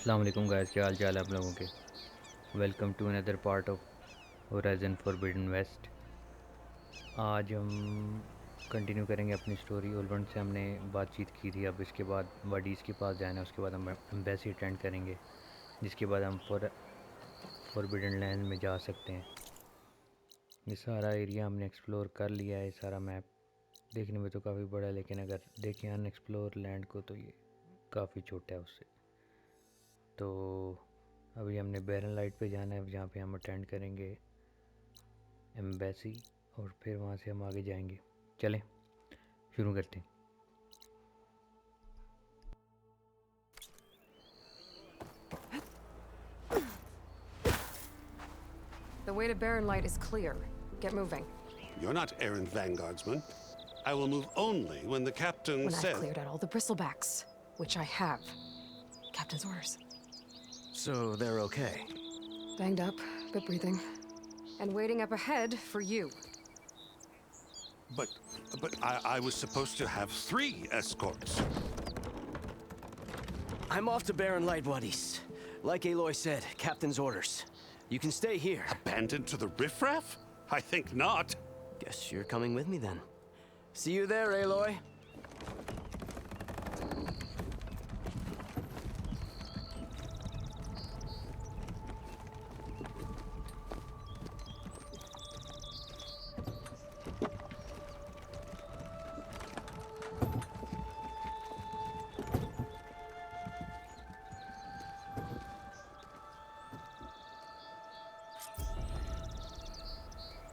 अस्सलाम वालेकुम गाइस, क्या हाल चाल है आप लोगों के। Welcome to another part of Horizon Forbidden West. आज हम कंटिन्यू करेंगे अपनी स्टोरी। ओलवन से हमने बातचीत की थी। अब इसके बाद वाडीज़ के पास जाना है, उसके बाद हम एम्बेसी अटेंड करेंगे, जिसके बाद हम फॉरबिडन लैंड में जा सकते हैं। ये सारा एरिया हमने एक्सप्लोर कर लिया है। सारा मैप देखने में तो काफ़ी बड़ा है, लेकिन अगर देखें अनएक्सप्लोर लैंड को तो ये काफ़ी छोटा है उससे। तो अभी हमने बैरन लाइट पे जाना है, जहाँ पे हम अटेंड करेंगे एम्बेसी, और फिर वहाँ से हम आगे जाएंगे। चलें शुरू करते हैं। The way to Barren Light is clear. Get moving. You're not errand vanguardsman. I will move only when the captain When I've says... cleared out all the bristlebacks, which I have. Captain's orders. So they're okay? Banged up, but breathing. And waiting up ahead for you. But I was supposed to have 3 escorts. I'm off to Barren Light, Wadis. Like Aloy said, Captain's orders. You can stay here. Abandoned to the riffraff? I think not. Guess you're coming with me then. See you there, Aloy.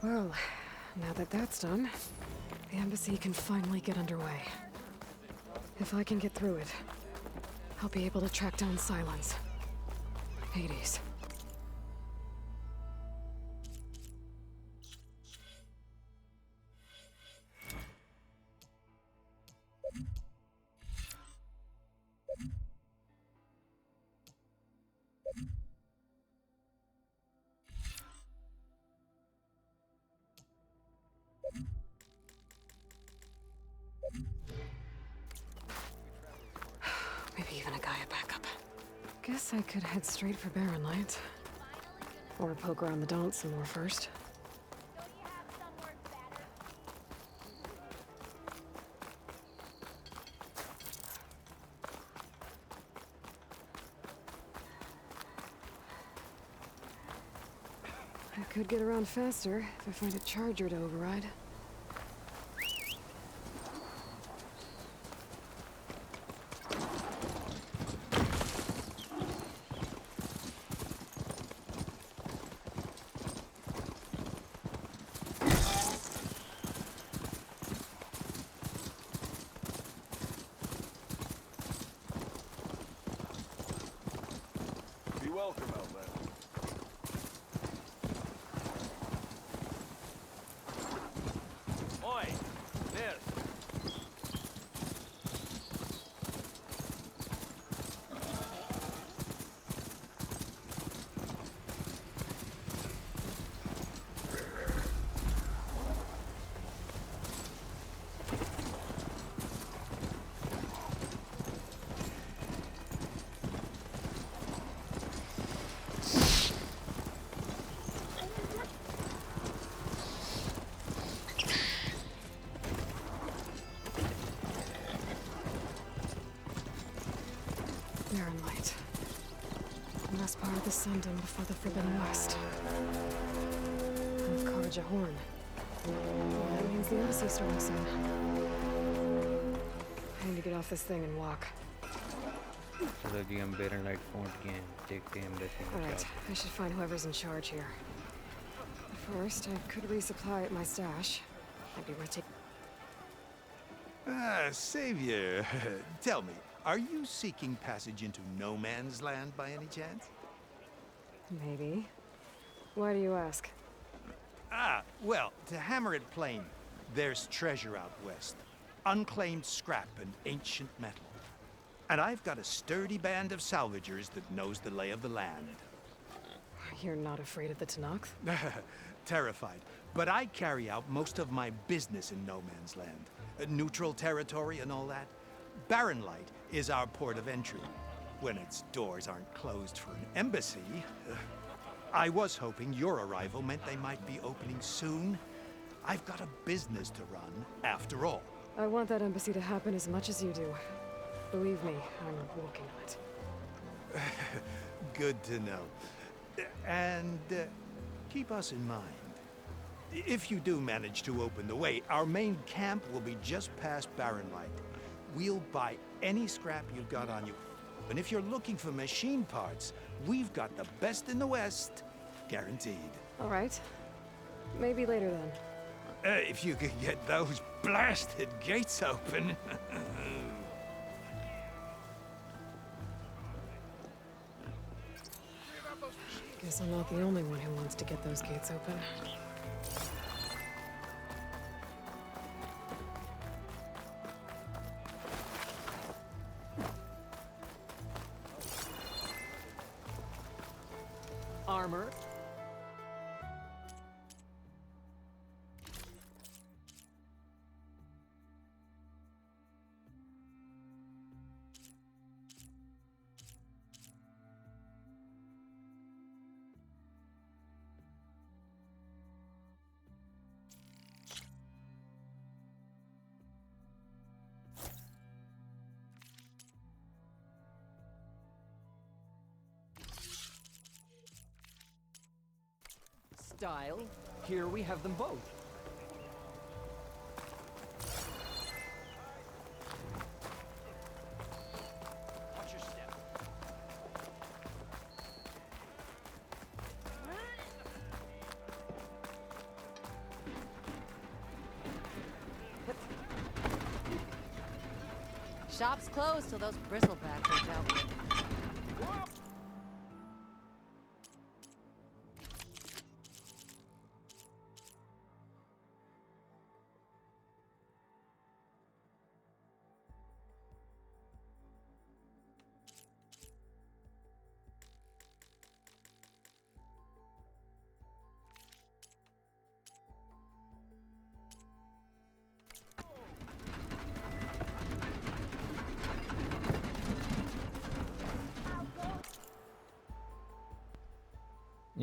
Well, now that that's done, the embassy can finally get underway. If I can get through it, I'll be able to track down Silence. Hades. Maybe even a Gaia backup. Guess I could head straight for Barren Light. Or poke around the Daunt some more first. I could get around faster if I find a charger to override. Be welcome, Outlander. Oi! There! Barren Light. The last part of the Sundom before the Forbidden West. And Karja Horn. That means the embassy's starting soon. I need to get off this thing and walk. चलो जी, हम बैरन light पहुंच गए हैं। देखते हैं embassy में Alright, क्या। I should find whoever's in charge here. First, I could resupply at my stash. Might be worth taking. Savior, tell me, are you seeking passage into no man's land by any chance? Maybe. Why do you ask? Well, to hammer it plain, there's treasure out west. Unclaimed scrap and ancient metal. And I've got a sturdy band of salvagers that knows the lay of the land. You're not afraid of the Tanakh? Terrified. But I carry out most of my business in no man's land. Neutral territory and all that. Barren Light is our port of entry. when its doors aren't closed for an embassy. I was hoping your arrival meant they might be opening soon. I've got a business to run, after all. I want that embassy to happen as much as you do. Believe me, I'm working on it. Good to know. And keep us in mind. If you do manage to open the way, our main camp will be just past Barren Light. We'll buy any scrap you've got on you. And if you're looking for machine parts, we've got the best in the West, guaranteed. All right. Maybe later then. If you could get those blasted gates open. Guess I'm not the only one who wants to get those gates open. Armor. Style. Here we have them both. Watch your step. Shop's closed till those bristlebacks are dealt with.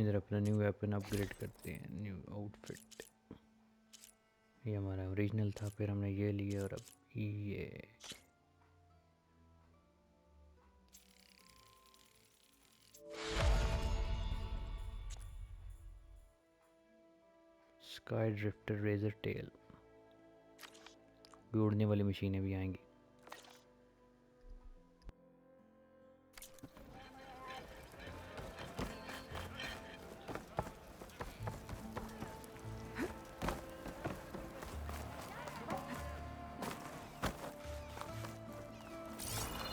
इधर अपना new weapon upgrade करते हैं, new outfit. ये हमारा original था, फिर हमने ये लिया और अब ये स्काई ड्रिफ्टर रेजर टेल। भी उड़ने वाली मशीनें भी आएंगी।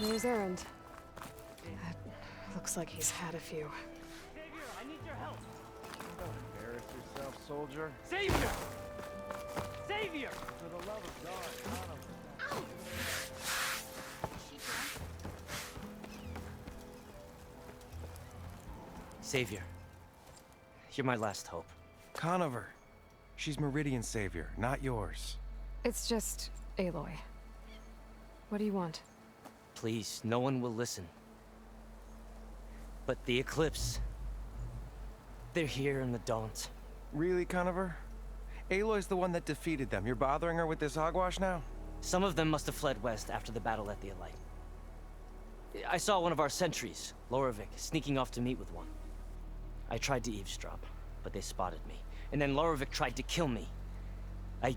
There's Errand. That looks like he's had a few. Savior, I need your help. Don't embarrass yourself, soldier. Savior! Savior! For the love of God, Connor. Savior. You're my last hope. Conover. She's Meridian's savior, not yours. It's just Aloy. What do you want? Please, no one will listen. But the Eclipse... they're here in the Daunt. Really, Conover? Aloy's the one that defeated them. You're bothering her with this hogwash now? Some of them must have fled west after the battle at the Elite. I saw one of our sentries, Lorovic, sneaking off to meet with one. I tried to eavesdrop, but they spotted me. And then Lorovic tried to kill me. I...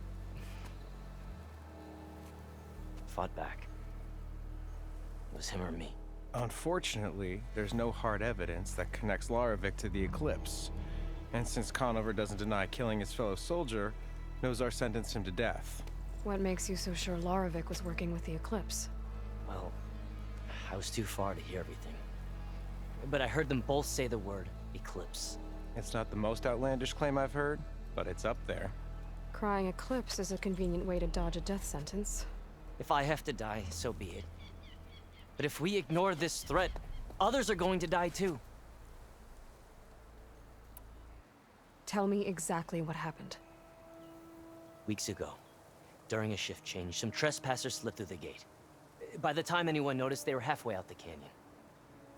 fought back. It was him or me. Unfortunately, there's no hard evidence that connects Lorovic to the Eclipse. And since Conover doesn't deny killing his fellow soldier, Nozar sentenced him to death. What makes you so sure Lorovic was working with the Eclipse? Well, I was too far to hear everything. But I heard them both say the word Eclipse. It's not the most outlandish claim I've heard, but it's up there. Crying Eclipse is a convenient way to dodge a death sentence. If I have to die, so be it. But if we ignore this threat, others are going to die too. Tell me exactly what happened. Weeks ago, during a shift change, some trespassers slipped through the gate. By the time anyone noticed, they were halfway out the canyon.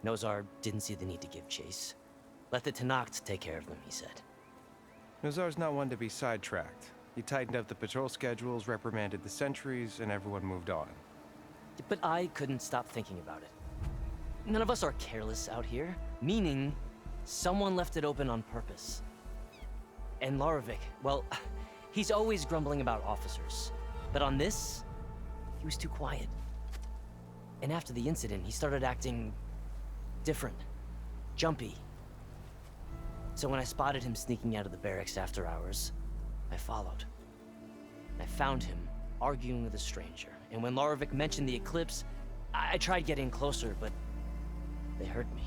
Nozar didn't see the need to give chase. Let the Tenakth take care of them, he said. Nozar's not one to be sidetracked. He tightened up the patrol schedules, reprimanded the sentries, and everyone moved on. But I couldn't stop thinking about it. None of us are careless out here, meaning someone left it open on purpose. And Larovic, well, he's always grumbling about officers. But on this, he was too quiet. And after the incident, he started acting different, jumpy. So when I spotted him sneaking out of the barracks after hours, I followed. I found him arguing with a stranger. And when Larovic mentioned the eclipse, I tried getting closer, but they heard me.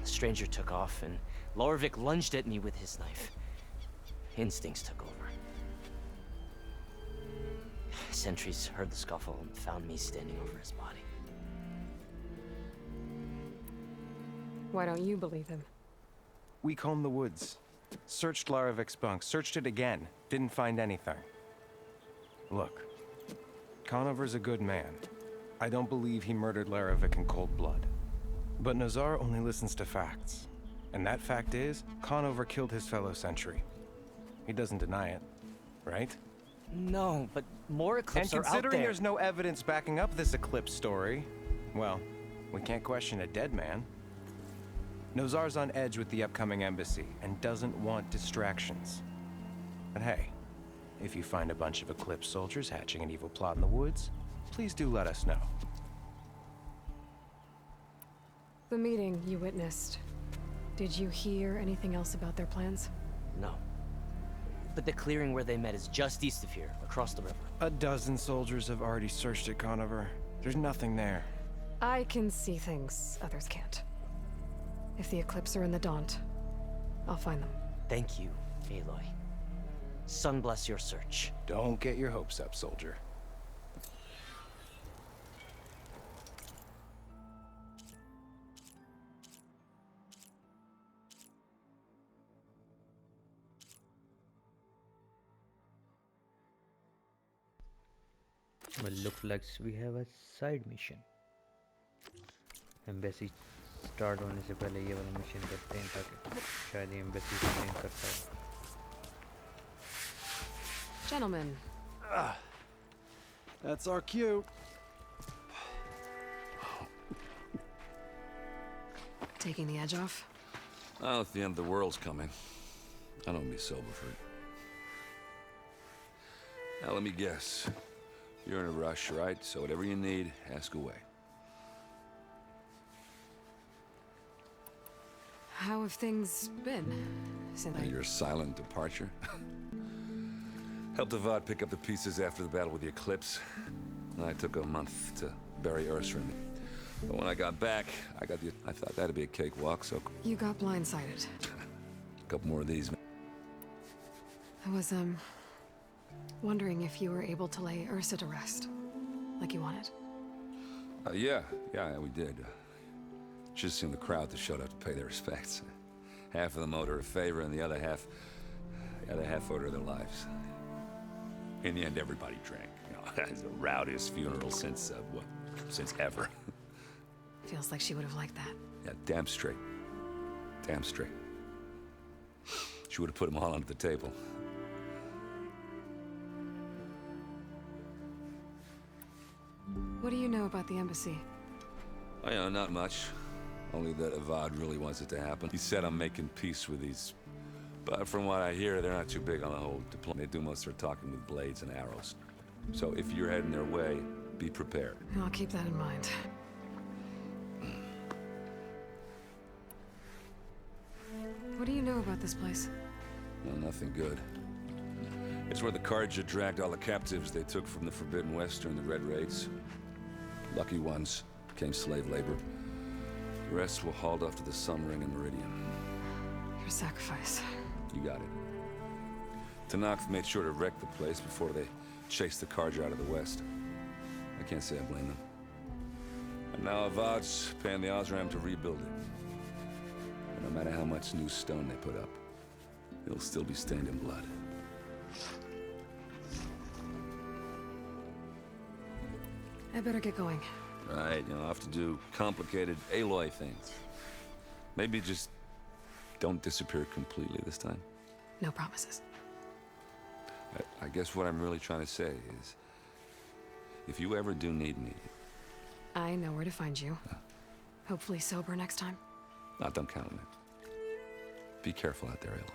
The stranger took off, and Larovic lunged at me with his knife. Instincts took over. Sentries heard the scuffle and found me standing over his body. Why don't you believe him? We combed the woods, searched Larovic's bunk, searched it again, didn't find anything. Look, Conover's a good man. I don't believe he murdered Larovic in cold blood. But Nozar only listens to facts. And that fact is, Conover killed his fellow sentry. He doesn't deny it, right? No, but more eclipses And are out considering there. there's no evidence backing up this eclipse story, well, we can't question a dead man. Nozar's on edge with the upcoming embassy and doesn't want distractions. But hey, if you find a bunch of Eclipse soldiers hatching an evil plot in the woods, please do let us know. The meeting you witnessed. Did you hear anything else about their plans? No. But the clearing where they met is just east of here, across the river. A dozen soldiers have already searched it, Conover. There's nothing there. I can see things others can't. If the Eclipse are in the Daunt, I'll find them. Thank you, Aloy. Sun bless your search. Don't get your hopes up, soldier. Well, looks like we have a side mission. Embassy start होने से पहले ये वाला mission करते हैं ताकि शायद ये एम्बेसी रिमेन कर पाए. Gentlemen, That's our cue. taking the edge off? Well, if the end of the world's coming, I don't be sober for it. Now, let me guess. You're in a rush, right? So whatever you need, ask away. How have things been since Your silent departure. Helped Avad pick up the pieces after the battle with the Eclipse. I took a month to bury Ursa. But when I got back, I thought that'd be a cakewalk, so You got blindsided. a couple more of these. I was, wondering if you were able to lay Ursa to rest, like you wanted. Yeah, we did. Just seemed the crowd that showed up to pay their respects. Half of them owed her a favor, and the other half owed her their lives. In the end, everybody drank. It's the rowdiest funeral since ever. Feels like she would have liked that. Yeah, damn straight. Damn straight. She would have put them all under the table. What do you know about the embassy? Oh, yeah, not much. Only that Avad really wants it to happen. He said I'm making peace with these. But from what I hear, they're not too big on the whole diplomacy. They do most of their talking with blades and arrows. So if you're heading their way, be prepared. I'll keep that in mind. What do you know about this place? Well, nothing good. It's where the Carja dragged all the captives they took from the Forbidden West during the Red Raids. Lucky ones became slave labor. The rest were hauled off to the Sun Ring and Meridian. Your sacrifice. You got it. Tenakth made sure to wreck the place before they chased the Carja out of the West. I can't say I blame them. And now Avad's paying the Osram to rebuild it. And no matter how much new stone they put up, it'll still be stained in blood. I better get going. right? You know, I'll have to do complicated Aloy things. Maybe just don't disappear completely this time. No promises. I guess what I'm really trying to say is, if you ever do need me... I know where to find you. Hopefully sober next time. don't count on it. Be careful out there, Aloy.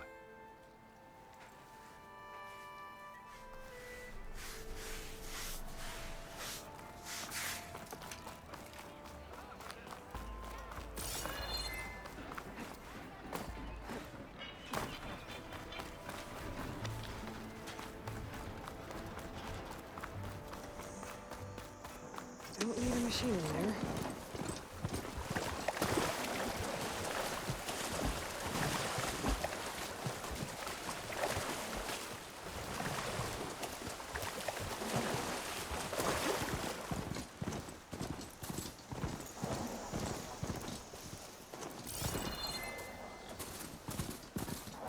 Don't need a machine in there.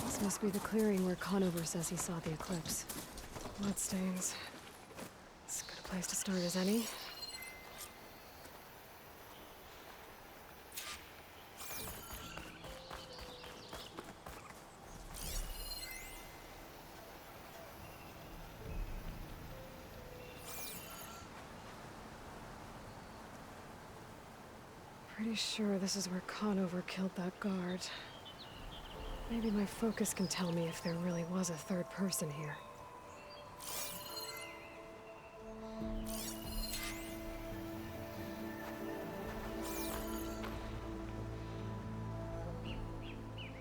This must be the clearing where Conover says he saw the eclipse. Bloodstains. It's as good a place to start as any. Pretty sure this is where Conover killed that guard. Maybe my focus can tell me if there really was a third person here.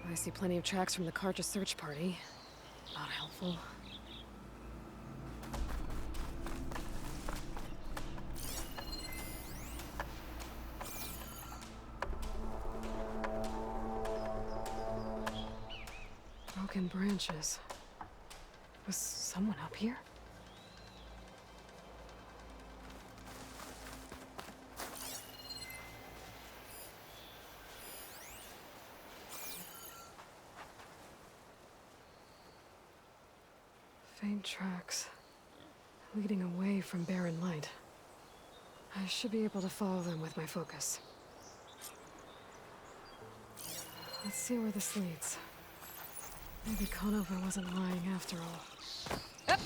I see plenty of tracks from the Karja search party. Not helpful. Broken branches. Was someone up here? Faint tracks, leading away from barren light. I should be able to follow them with my focus. Let's see where this leads. Maybe Conover wasn't lying after all. Yep.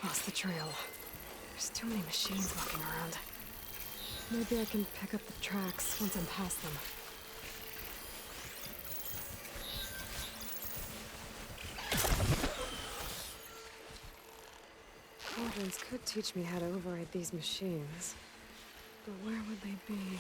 Lost the trail. There's too many machines walking around. Maybe I can pick up the tracks once I'm past them. Cauldrons could teach me how to override these machines. But where would they be?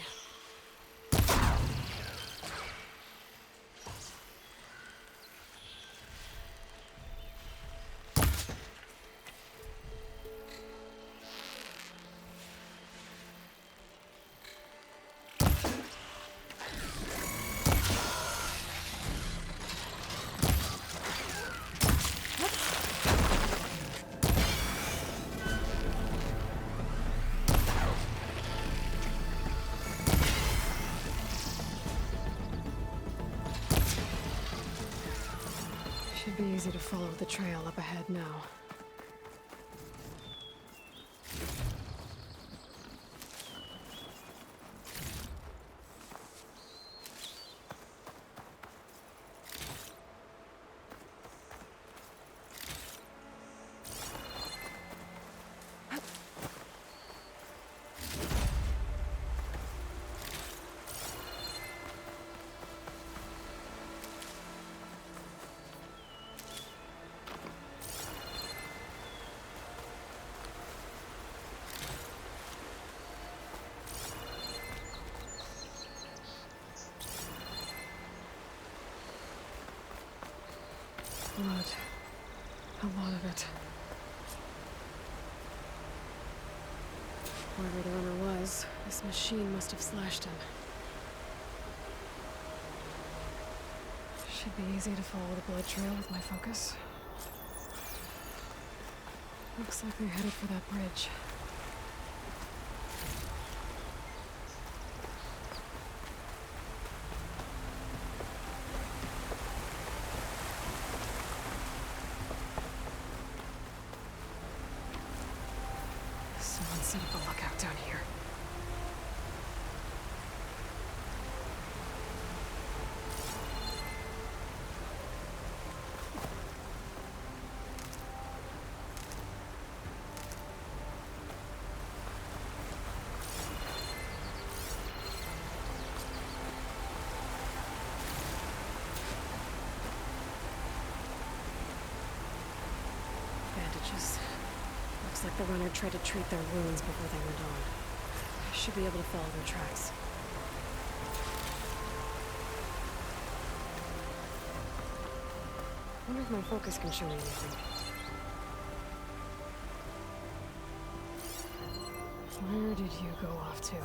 Should be easy to follow the trail up ahead now. Blood. A lot of it. Whoever the owner was, this machine must have slashed him. Should be easy to follow the blood trail with my focus. Looks like they're headed for that bridge. Someone set up a lookout down here. Bandages. Looks like the runner tried to treat their wounds before they went on. I should be able to follow their tracks. Wonder if my focus can show me anything. Where did you go off to?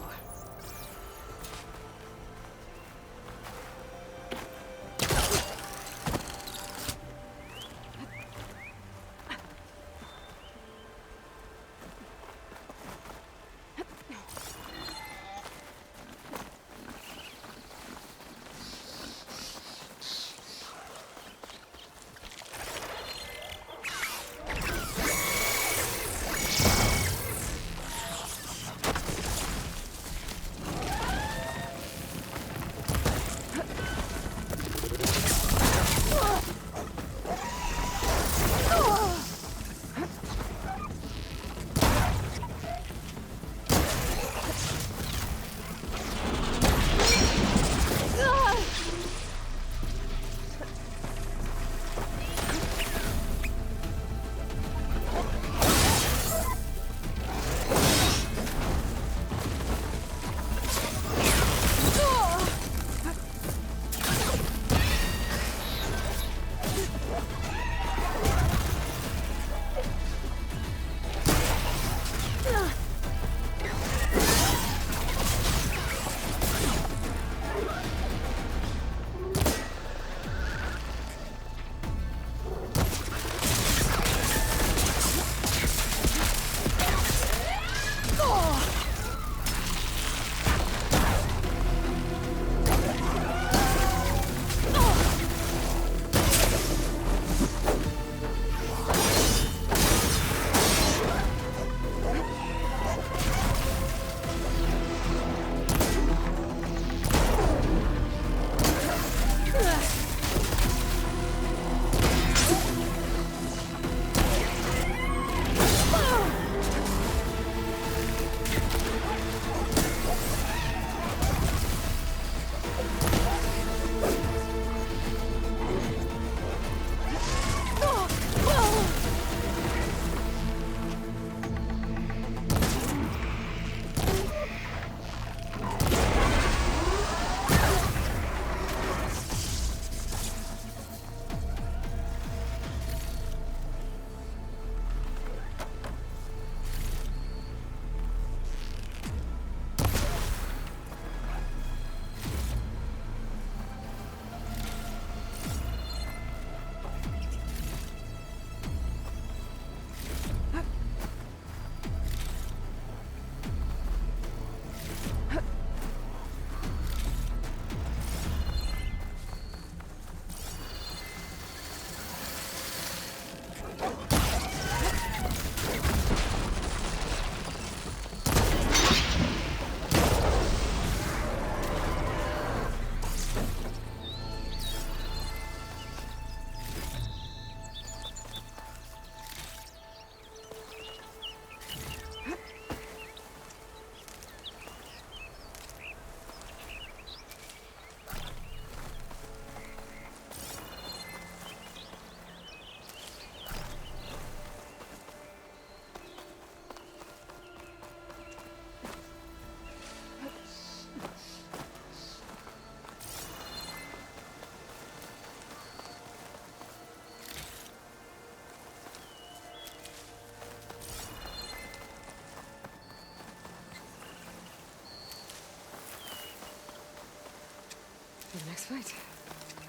For the next fight.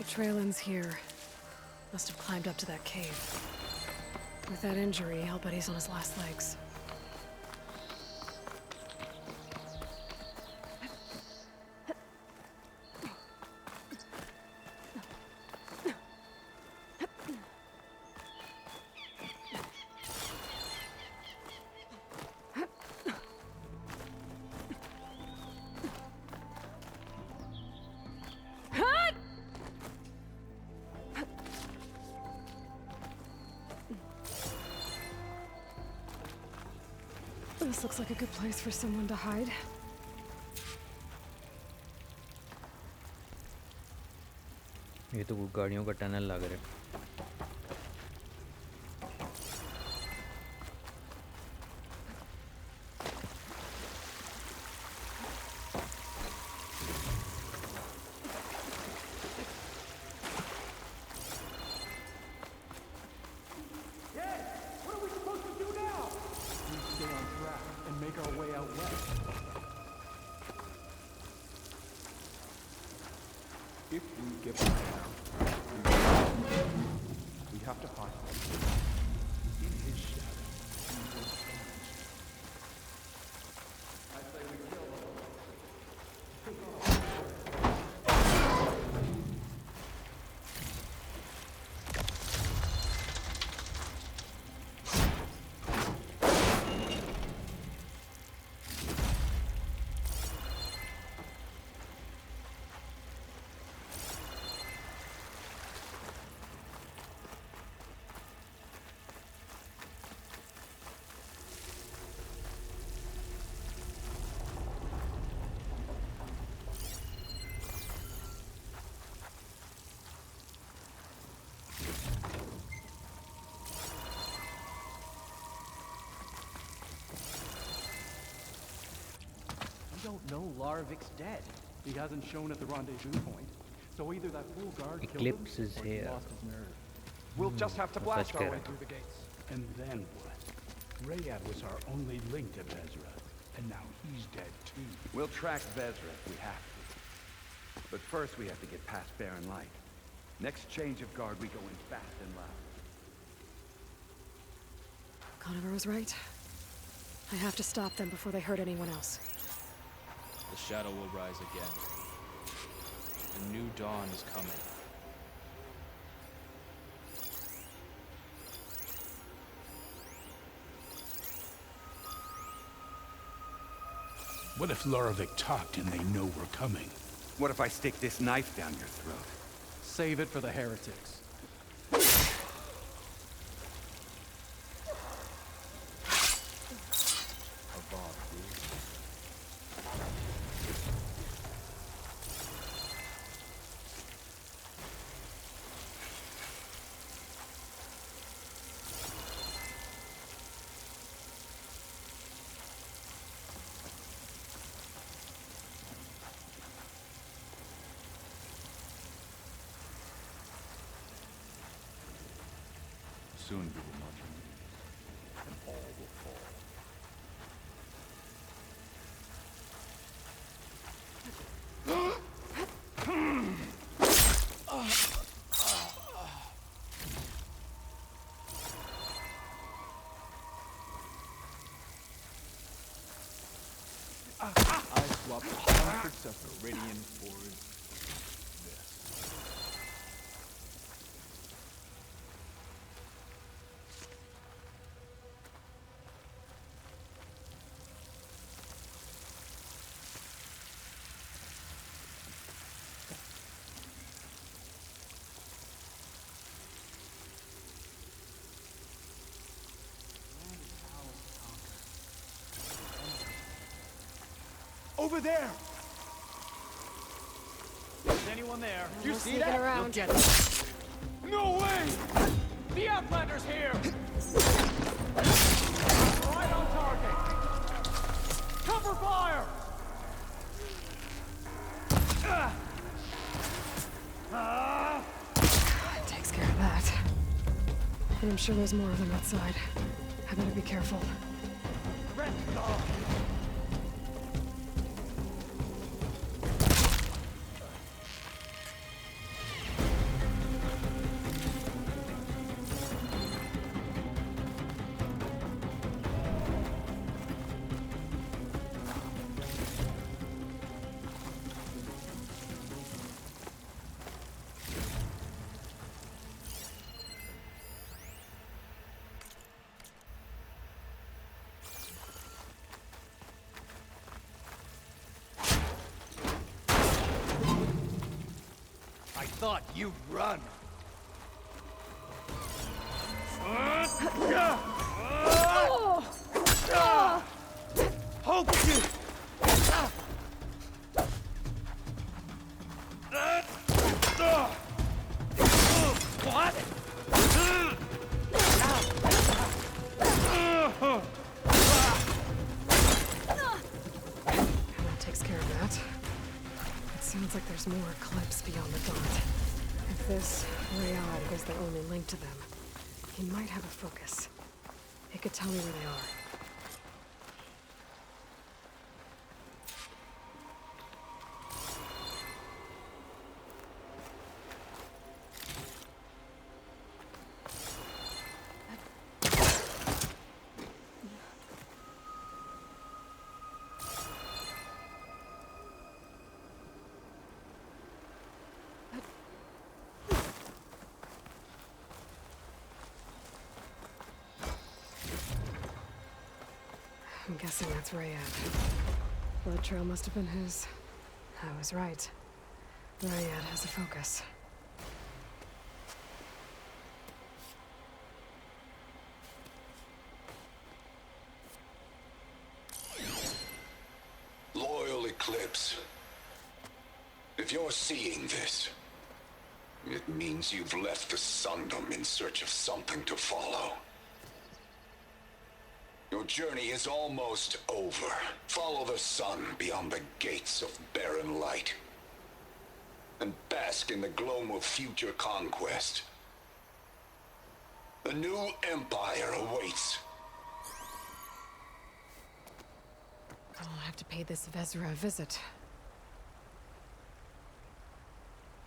The trail ends here. Must have climbed up to that cave. With that injury, I'll bet he's on his last legs. This looks like a good place for someone to hide. ये तो गाड़ियों का tunnel लग रहा है. If we get back down, we have to find him. In his shadow, we will find. I say we kill him. We don't know Larovic's dead. He hasn't shown at the rendezvous point. So either that fool guard Eclipse killed is him, or he here. lost his nerve. We'll just have to blast our way Correct. through the gates. And then what? Rayad was our only link to Vezra, and now he's dead too. We'll track Vezra if we have to. But first we have to get past Barren Light. Next change of guard, we go in fast and loud. Conover was right. I have to stop them before they hurt anyone else. The shadow will rise again. A new dawn is coming. What if Larovic talked and they know we're coming? What if I stick this knife down your throat? Save it for the heretics. Soon we will not remain, and all will fall. I swapped hundreds of Meridian for this. Over there! Is anyone there? You see that? Around. You'll get it. No way! The Outlander's here! Right on target! Cover fire! Takes care of that. But I'm sure there's more of them outside. I better be careful. Rest off! thought you'd run. Hold you! What? That takes care of that. It sounds like there's more clips beyond the dot. If this Rayad is the only link to them, he might have a focus. He could tell me where they are. I'm guessing that's Rayad. Blood trail must have been his. I was right. Rayad has a focus. Loyal Eclipse. If you're seeing this, it means you've left the Sundom in search of something to follow. Your journey is almost over. Follow the sun beyond the gates of barren light, and bask in the gloam of future conquest. The new empire awaits. I'll have to pay this Vezra a visit.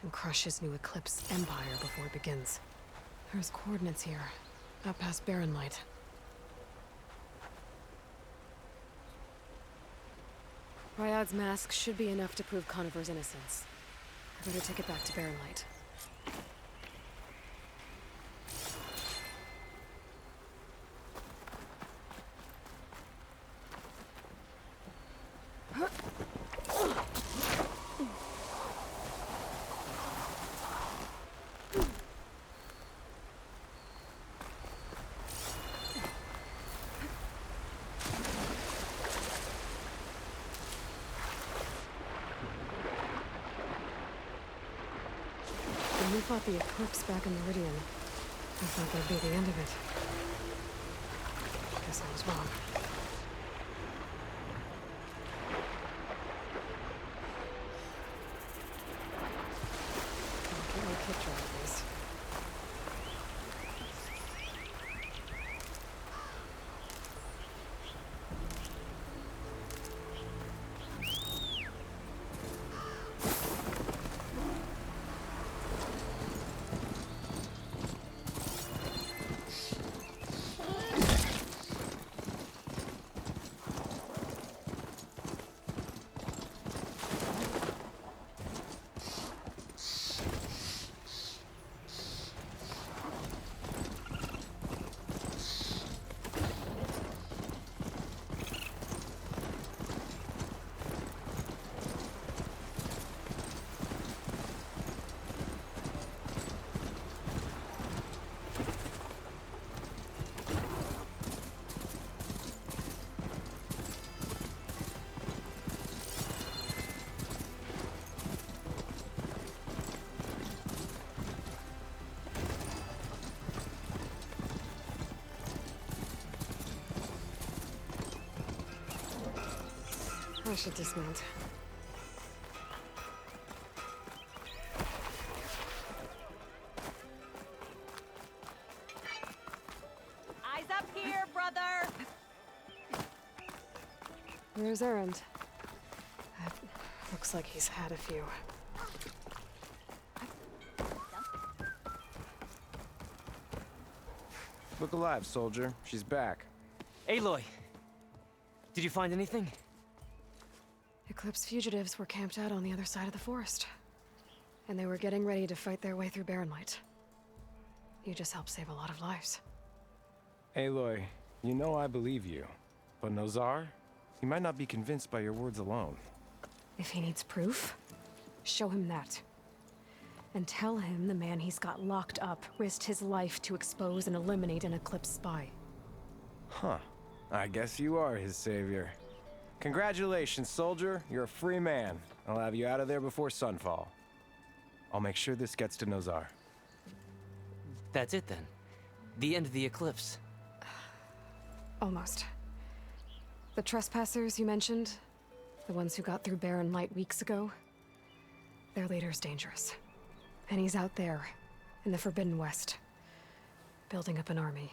And crush his new Eclipse empire before it begins. There's coordinates here, up past barren light. Ryad's mask should be enough to prove Conover's innocence. I better take it back to barren light. When we fought the Eclipse back in Meridian, I thought that'd be the end of it. Guess I was wrong. I'll get my picture of this. I should dismount. Eyes up here, brother! Where's Erend? Looks like he's had a few. Look alive, soldier. She's back. Aloy! Did you find anything? Eclipse fugitives were camped out on the other side of the forest. And they were getting ready to fight their way through barren light. You just helped save a lot of lives. Aloy, you know I believe you. But Nozar? He might not be convinced by your words alone. If he needs proof, show him that. and tell him the man he's got locked up risked his life to expose and eliminate an Eclipse spy. Huh. I guess you are his savior. Congratulations, soldier. You're a free man. I'll have you out of there before sunfall. I'll make sure this gets to Nozar. That's it then. The end of the Eclipse. Almost. The trespassers you mentioned, the ones who got through Barren Light weeks ago, their leader's dangerous. And he's out there, in the Forbidden West, building up an army.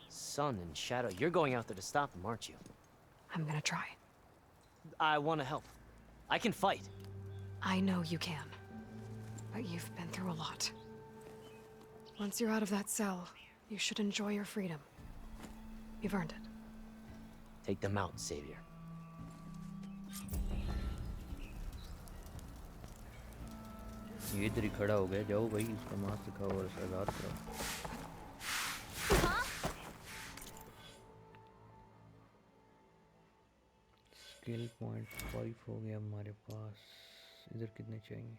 Sun and Shadow, you're going out there to stop him, aren't you? I'm gonna try. I want to help. I can fight. I know you can. But you've been through a lot. Once you're out of that cell, you should enjoy your freedom. You've earned it. Take them out, Savior. ये इधर ही खड़ा हो गया जाओ भाई इसका mask दिखाओ और इसे आजाद करो स्किल पॉइंट 5 हो गया हमारे पास इधर कितने चाहिए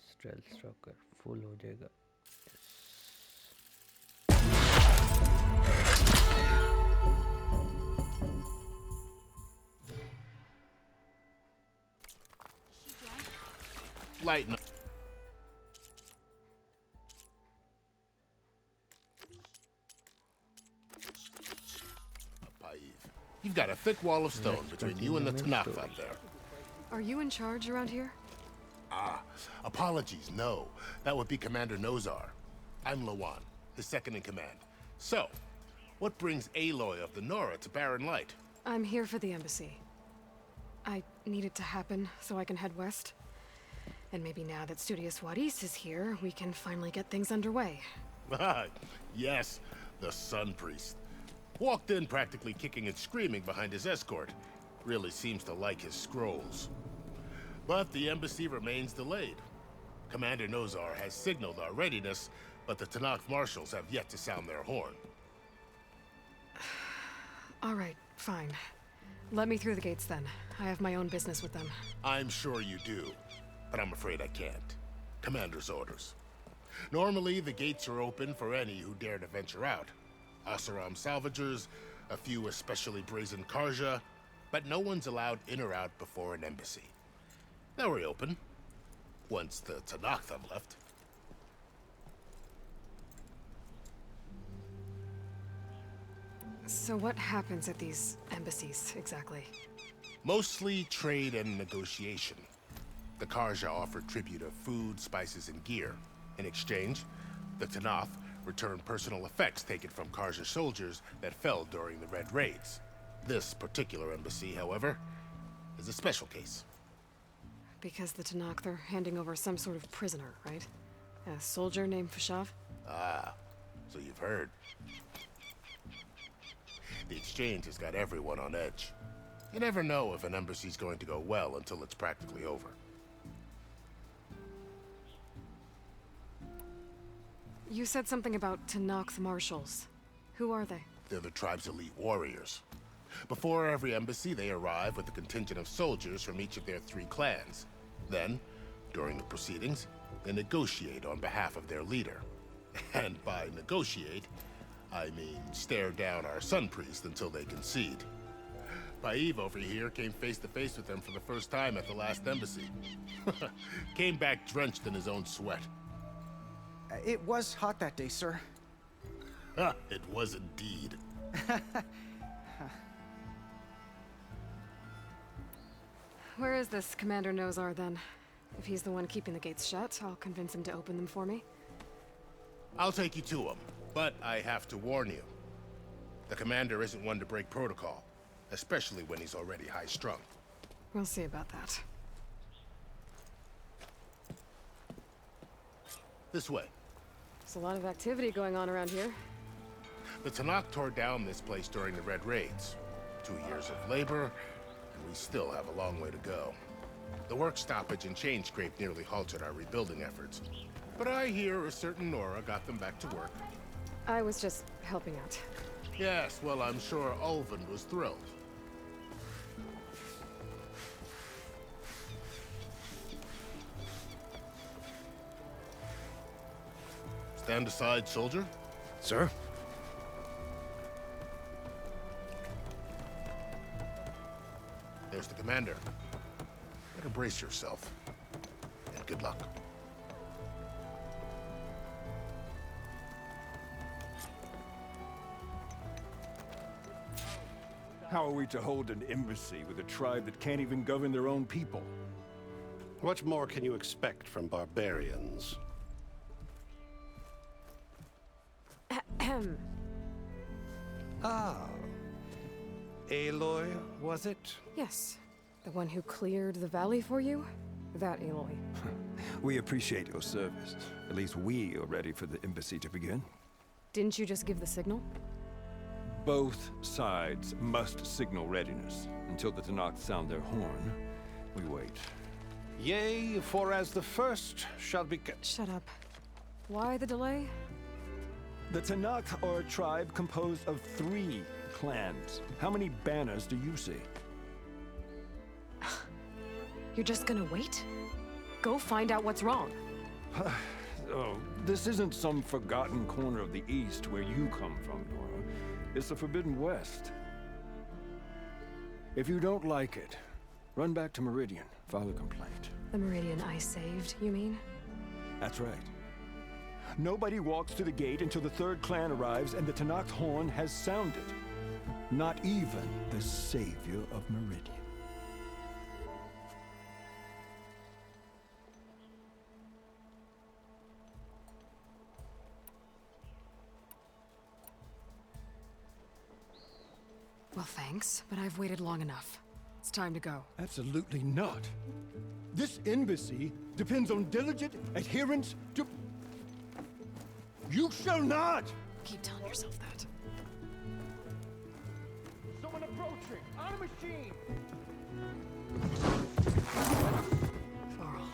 स्टेल्थ स्ट्रकर फुल हो जाएगा Lighten up. You've got a thick wall of stone between you and the Tanakh out there. Are you in charge around here? Ah, apologies, no. That would be Commander Nozar. I'm Lawan, his second in command. So, what brings Aloy of the Nora to Barren Light? I'm here for the embassy. I need it to happen so I can head west. And maybe now that Studious Wadis is here, we can finally get things underway. Yes, the Sun Priest. Walked in practically kicking and screaming behind his escort. Really seems to like his scrolls. But the embassy remains delayed. Commander Nozar has signaled our readiness, but the Tanakh marshals have yet to sound their horn. All right, fine. Let me through the gates then. I have my own business with them. I'm sure you do, but I'm afraid I can't. Commander's orders. Normally, the gates are open for any who dare to venture out. Asaram salvagers, a few especially brazen Karja, but no one's allowed in or out before an embassy. They'll reopen, once the Tanakh have left. So what happens at these embassies, exactly? Mostly trade and negotiation. The Karja offer tribute of food, spices, and gear. In exchange, the Tanakh return personal effects taken from Karja soldiers that fell during the Red Raids. This particular embassy, however, is a special case. Because the Tanakh, they're handing over some sort of prisoner, right? A soldier named Fashav? Ah, so you've heard. The exchange has got everyone on edge. You never know if an embassy's going to go well until it's practically over. You said something about Tanakh marshals. Who are they? They're the tribe's elite warriors. Before every embassy, they arrive with a contingent of soldiers from each of their 3 clans. Then, during the proceedings, they negotiate on behalf of their leader. And by negotiate, I mean stare down our Sun Priest until they concede. Paiv over here came face to face with them for the first time at the last embassy. Came back drenched in his own sweat. It was hot that day, sir. It was indeed. Where is this Commander Nozar, then? If he's the one keeping the gates shut, I'll convince him to open them for me. I'll take you to him, but I have to warn you. The commander isn't one to break protocol, especially when he's already high-strung. We'll see about that. This way. There's a lot of activity going on around here. The Tanakh tore down this place during the Red Raids. 2 years of labor, and we still have a long way to go. The work stoppage and chain scrape nearly halted our rebuilding efforts. But I hear a certain Nora got them back to work. I was just helping out. Yes, well, I'm sure Ulvin was thrilled. Stand aside, soldier. Sir? There's the commander. Better brace yourself. And good luck. How are we to hold an embassy with a tribe that can't even govern their own people? What more can you expect from barbarians? Ahem. Ah. Aloy, was it? Yes. The one who cleared the valley for you? That Aloy. We appreciate your service. At least we are ready for the embassy to begin. Didn't you just give the signal? Both sides must signal readiness. Until the Tanakh sound their horn, we wait. Yea, for as the first shall be kept. Shut up. Why the delay? The Tanakh are a tribe composed of 3 clans. How many banners do you see? You're just gonna wait? Go find out what's wrong. Oh, this isn't some forgotten corner of the East where you come from, Nora. It's the Forbidden West. If you don't like it, run back to Meridian, file a complaint. The Meridian I saved, you mean? That's right. Nobody walks to the gate until the 3rd clan arrives and the Tanakh's horn has sounded. Not even the savior of Meridian. Well, thanks, but I've waited long enough. It's time to go. Absolutely not. This embassy depends on diligent adherence to... You shall not! Keep telling yourself that. Someone approaching! On a machine! Varl.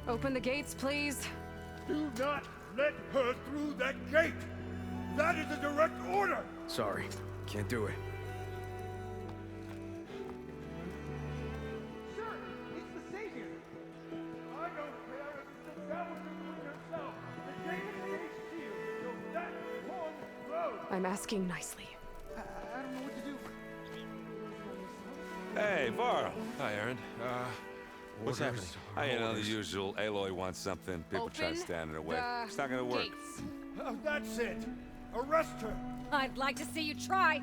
Open the gates, please. Do not let her through that gate! That is a direct order! Sorry, can't do it. Sir, it's the Savior! I don't care if it's the devil doing yourself. The gate is sealed, so that horn blows. I'm asking nicely. I don't know what to do. Hey, Varl. Hi, Aaron. What's happening? You know, the usual. Aloy wants something. People try to stand in her way. It's not gonna work. That's it! Arrest her! I'd like to see you try.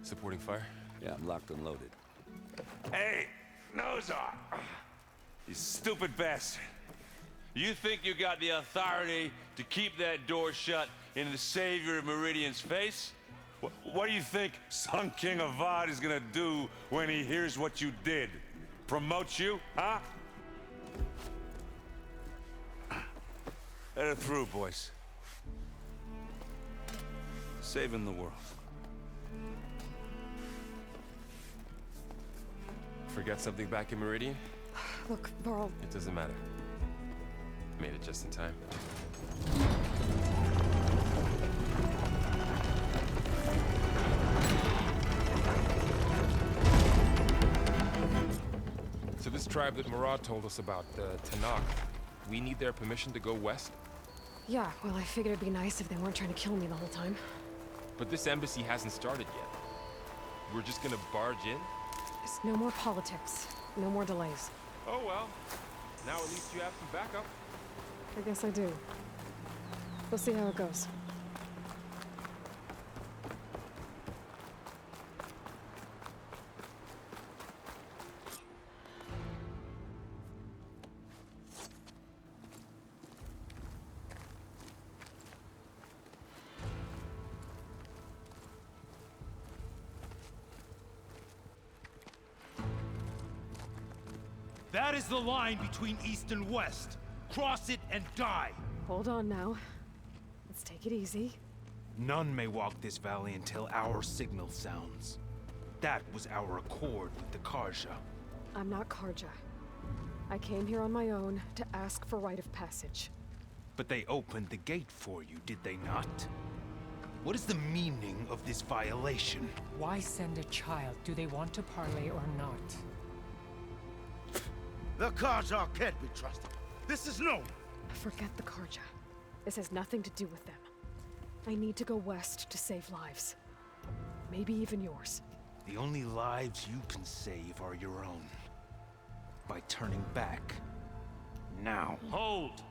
Supporting fire? Yeah, I'm locked and loaded. Hey, Nozar! You stupid bastard. You think you got the authority to keep that door shut in the savior of Meridian's face? What do you think Sun King Avad is gonna do when he hears what you did? Promote you, huh? Let her through, boys. Saving the world. Forget something back in Meridian? Look, Varl. It doesn't matter. Made it just in time. So this tribe that Murad told us about, the Tanakh, we need their permission to go west? Yeah, well, I figured it'd be nice if they weren't trying to kill me the whole time. But this embassy hasn't started yet. We're just gonna barge in? Just no more politics. No more delays. Oh well. Now at least you have some backup. I guess I do. We'll see how it goes. That is the line between East and West. Cross it and die. Hold on now. Let's take it easy. None may walk this valley until our signal sounds. That was our accord with the Karja. I'm not Karja. I came here on my own to ask for rite of passage. But they opened the gate for you, did they not? What is the meaning of this violation? Why send a child? Do they want to parley or not? The Karja can't be trusted. This is known. Forget the Karja. This has nothing to do with them. I need to go west to save lives. Maybe even yours. The only lives you can save are your own. By turning back. Now. Hold!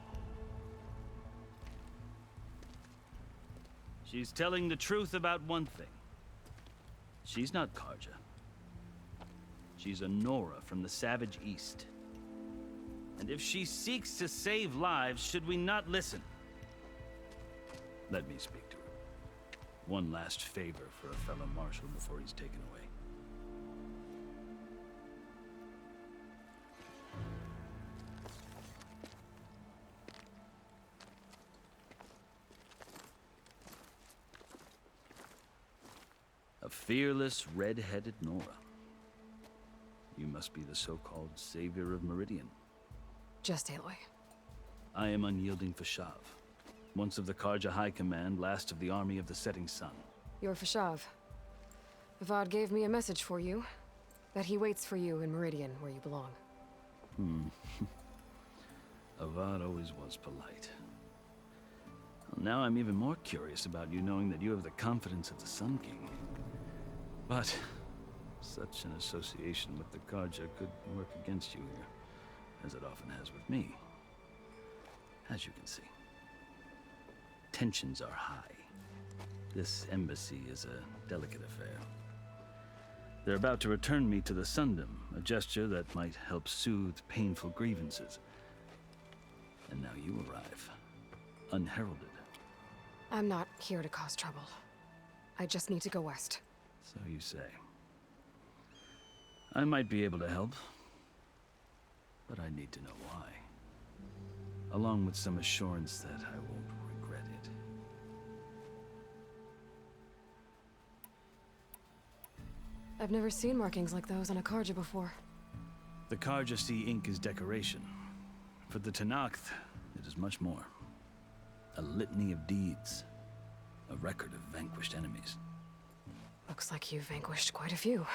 She's telling the truth about one thing. She's not Karja. She's a Nora from the Savage East. And if she seeks to save lives, should we not listen? Let me speak to her. One last favor for a fellow marshal before he's taken away. A fearless, red-headed Nora. You must be the so-called savior of Meridian. Just Aloy. I am unyielding Fashav, once of the Karja High Command, last of the army of the Setting Sun. You're Fashav. Avad gave me a message for you. That he waits for you in Meridian, where you belong. Avad always was polite. Well, now I'm even more curious about you knowing that you have the confidence of the Sun King. But such an association with the Karja could work against you here, as it often has with me. As you can see, tensions are high. This embassy is a delicate affair. They're about to return me to the Sundom, a gesture that might help soothe painful grievances. And now you arrive, unheralded. I'm not here to cause trouble. I just need to go west. So you say. I might be able to help, but I need to know why. Along with some assurance that I won't regret it. I've never seen markings like those on a Karja before. The Karja see ink as decoration. For the Tenakth, it is much more. A litany of deeds. A record of vanquished enemies. Looks like you've vanquished quite a few.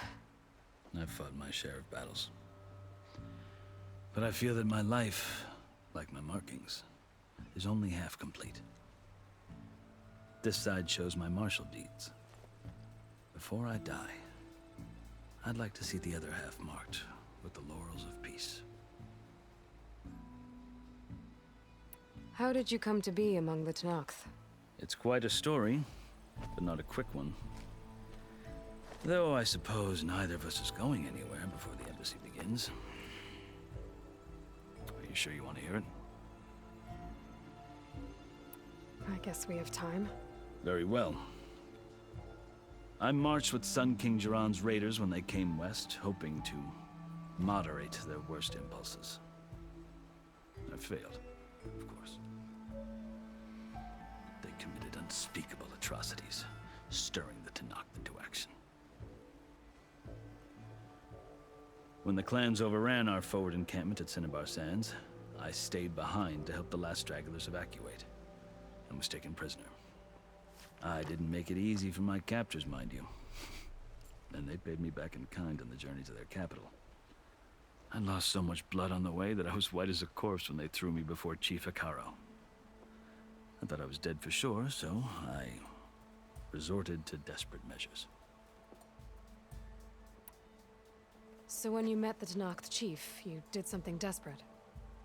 I've fought my share of battles. But I feel that my life, like my markings, is only half complete. This side shows my martial deeds. Before I die, I'd like to see the other half marked with the laurels of peace. How did you come to be among the Tenakth? It's quite a story, but not a quick one. Though I suppose neither of us is going anywhere before the embassy begins. Are you sure you want to hear it? I guess we have time. Very well. I marched with Sun King Jiran's raiders when they came west, hoping to moderate their worst impulses. I failed, of course. They committed unspeakable atrocities, stirring the Tenakth into action. When the clans overran our forward encampment at Cinnabar Sands, I stayed behind to help the last stragglers evacuate, and was taken prisoner. I didn't make it easy for my captors, mind you. And they paid me back in kind on the journey to their capital. I lost so much blood on the way that I was white as a corpse when they threw me before Chief Hekaro. I thought I was dead for sure, so I resorted to desperate measures. So when you met the Tenakth chief, you did something desperate?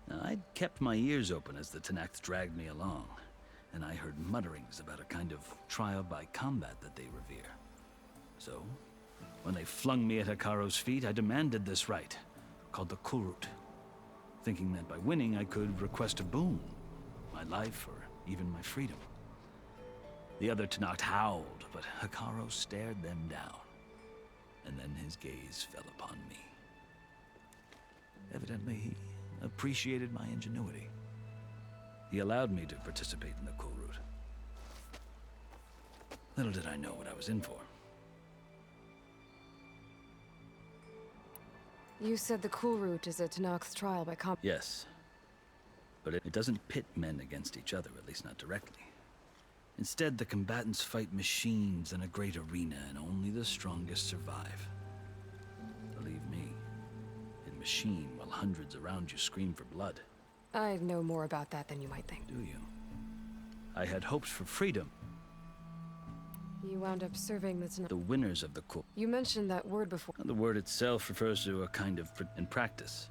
Now, I'd kept my ears open as the Tenakth dragged me along, and I heard mutterings about a kind of trial by combat that they revere. So, when they flung me at Hekaro's feet, I demanded this right, called the Kulrut, thinking that by winning I could request a boon, my life or even my freedom. The other Tenakth howled, but Hekaro stared them down, and then his gaze fell upon me. Evidently, he appreciated my ingenuity. He allowed me to participate in the Kulrut. Little did I know what I was in for. You said the Kulrut is a Tenakth trial by combat. Yes. but it doesn't pit men against each other, at least not directly. Instead, the combatants fight machines in a great arena, and only the strongest survive. Believe me, in machine, while hundreds around you scream for blood. I know more about that than you might think. Do you? I had hopes for freedom. You wound up serving The winners of the coup. You mentioned that word before. The word itself refers to a kind of in practice.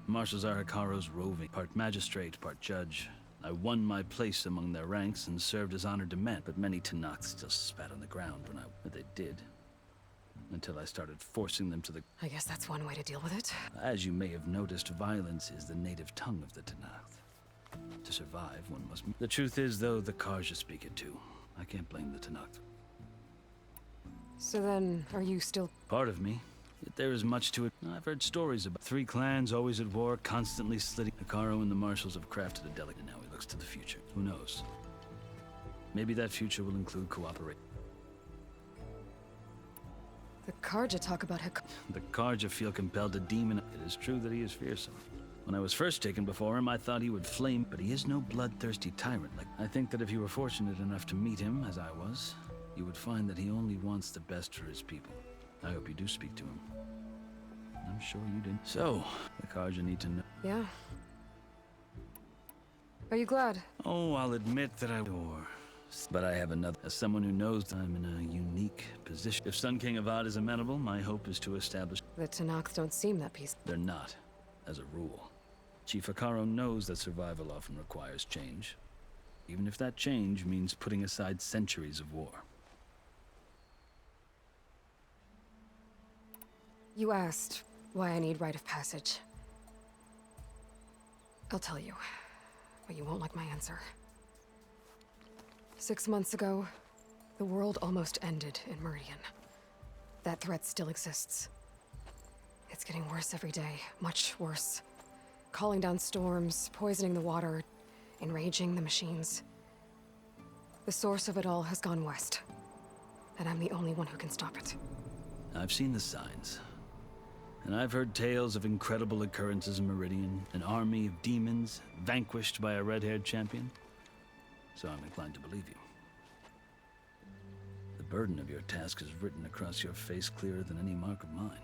Marshals are Hikaru's roving, part magistrate, part judge. I won my place among their ranks and served as honored to men, but many Tanakh still spat on the ground when they did. Until I started forcing them to the... I guess that's one way to deal with it. As you may have noticed, violence is the native tongue of the Tanakh. To survive, one must... The truth is, though, the Karja speak it too. I can't blame the Tanakh. So then, are you still... Part of me. Yet there is much to it. I've heard stories about 3 clans always at war, constantly slitting. Hikaru and the marshals have crafted a delicate, and now he looks to the future. Who knows? Maybe that future will include cooperation. The Karja talk about The Karja feel compelled to demon. It is true that he is fearsome. When I was first taken before him, I thought he would flame, but he is no bloodthirsty tyrant. I think that if you were fortunate enough to meet him, as I was, you would find that he only wants the best for his people. I hope you do speak to him. I'm sure you did. So, the Karja need to know. Yeah. Are you glad? Oh, I'll admit that but I have another. As someone who knows I'm in a unique position. If Sun King Avad is amenable, my hope is to establish... The Tanakh don't seem that peaceful. They're not, as a rule. Chief Hikaru knows that survival often requires change, even if that change means putting aside centuries of war. You asked why I need rite of passage. I'll tell you, but you won't like my answer. 6 months ago, the world almost ended in Meridian. That threat still exists. It's getting worse every day, much worse. Calling down storms, poisoning the water, enraging the machines. The source of it all has gone west, and I'm the only one who can stop it. I've seen the signs. And I've heard tales of incredible occurrences in Meridian, an army of demons vanquished by a red-haired champion. So I'm inclined to believe you. The burden of your task is written across your face clearer than any mark of mine.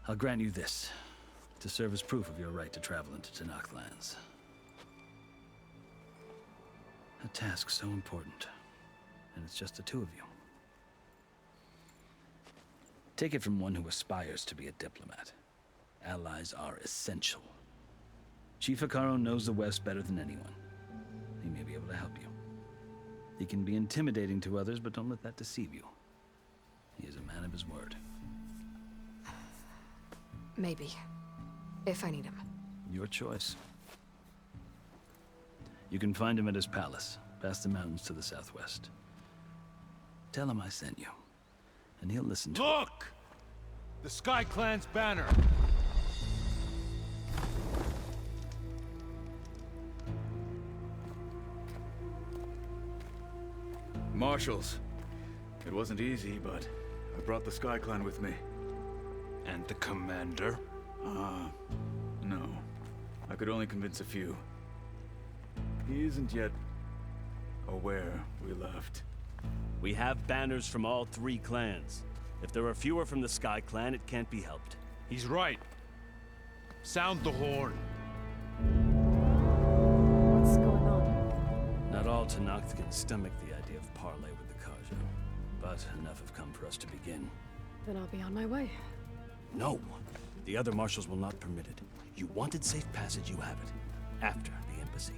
I'll grant you this, to serve as proof of your right to travel into Tanakh lands. A task so important, and it's just the 2 of you. Take it from one who aspires to be a diplomat. Allies are essential. Chief Hikaru knows the West better than anyone. He may be able to help you. He can be intimidating to others, but don't let that deceive you. He is a man of his word. Maybe. If I need him. Your choice. You can find him at his palace, past the mountains to the southwest. Tell him I sent you, and he'll listen to Look! The Sky Clan's banner! Marshals. It wasn't easy, but I brought the Sky Clan with me. And the commander? No. I could only convince a few. He isn't yet aware we left. We have banners from all 3 clans. If there are fewer from the Sky Clan, it can't be helped. He's right. Sound the horn. What's going on? Not all Tanakh can stomach the idea of parley with the Karja, but enough have come for us to begin. Then I'll be on my way. No! The other marshals will not permit it. You wanted safe passage, you have it. After the embassy.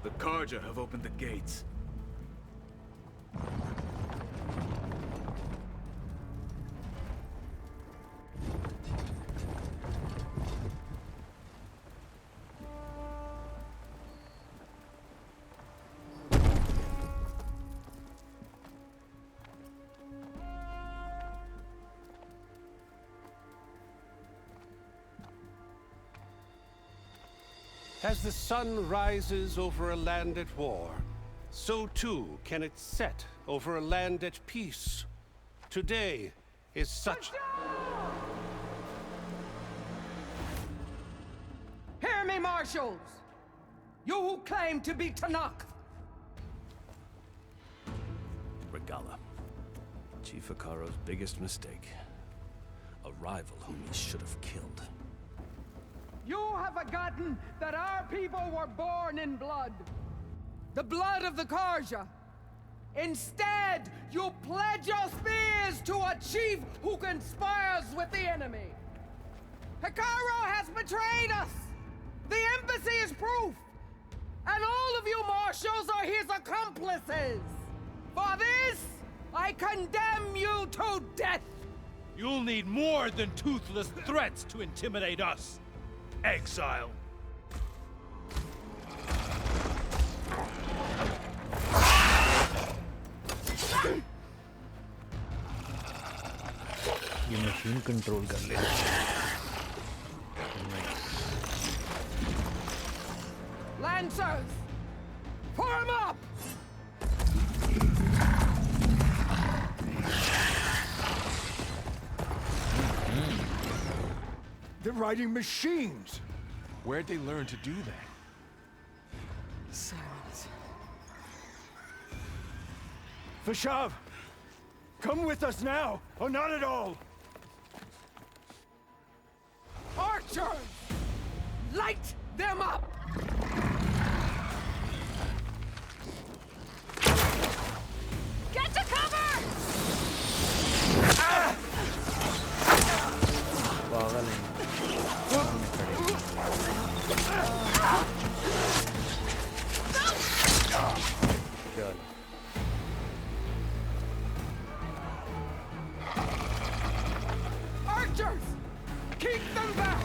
The Karja have opened the gates. As the sun rises over a land at war, so too can it set over a land at peace. Today is such... Hear me, marshals! You who claim to be Tanakh! Regala. Chief Hikaro's biggest mistake. A rival whom he should have killed. You have forgotten that our people were born in blood. The blood of the Karja. Instead, you pledge your spears to a chief who conspires with the enemy. Hikaro has betrayed us! The embassy is proof! And all of you marshals are his accomplices! For this, I condemn you to death! You'll need more than toothless threats to intimidate us. Exile. ये machine control कर ले। Lancers! Form up! They're riding machines! Where'd they learn to do that? Silence. Vashav! Come with us now, or not at all! Archers! Light them up! Get to cover! पागल है। चल। Archers! Keep them back!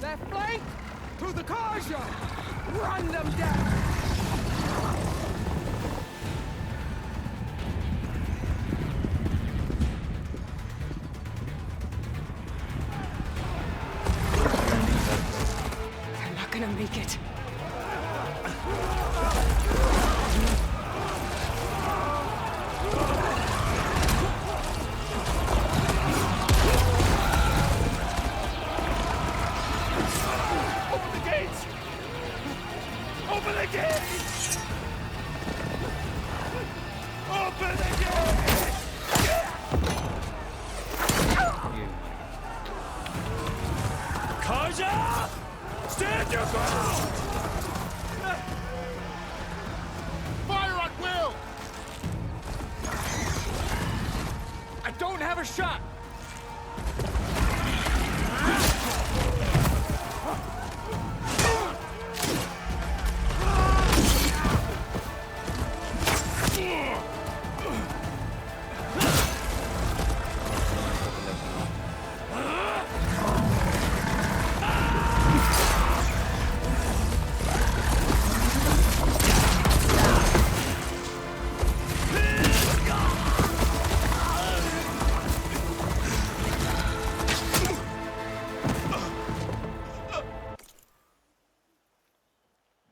Left flank! To the Karja! Run them down! They're not gonna make it. Open the gates! Open the gates! Open the gates! Karja! Stand your ground! Fire at will! I don't have a shot!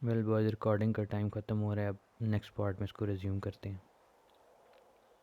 Well boys recording का time ख़त्म हो रहा है अब next part में इसको resume करते हैं